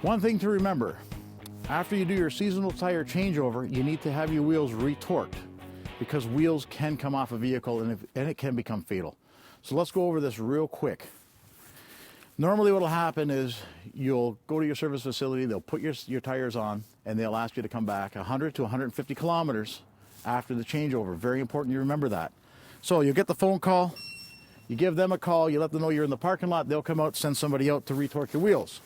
One thing to remember, after you do your seasonal tire changeover, you need to have your wheels retorqued because wheels can come off a vehicle and it can become fatal. So let's go over this real quick. Normally what will happen is you'll go to your service facility, they'll put your tires on, and they'll ask you to come back 100 to 150 kilometers after the changeover. Very important you remember that. So you'll get the phone call, you give them a call, you let them know you're in the parking lot, they'll come out, send somebody out to retorque your wheels.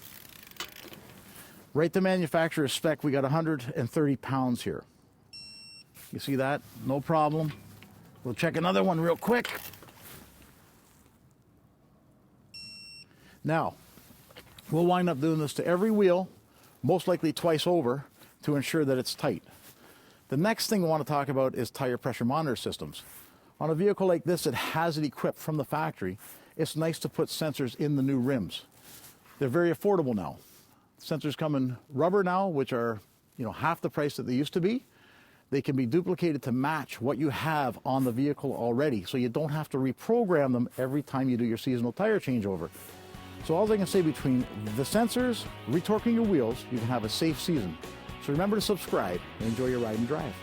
Right to manufacturer's spec, we got 130 pounds here. You see that? No problem. We'll check another one real quick. Now, we'll wind up doing this to every wheel, most likely twice over, to ensure that it's tight. The next thing we want to talk about is tire pressure monitor systems. On a vehicle like this that has it equipped from the factory, it's nice to put sensors in the new rims. They're very affordable now. Sensors come in rubber now, which are half the price that they used to be. They can be duplicated to match what you have on the vehicle already, so you don't have to reprogram them every time you do your seasonal tire changeover. So all I can say, between the sensors, retorquing your wheels, you can have a safe season. So remember to subscribe and enjoy your ride and drive.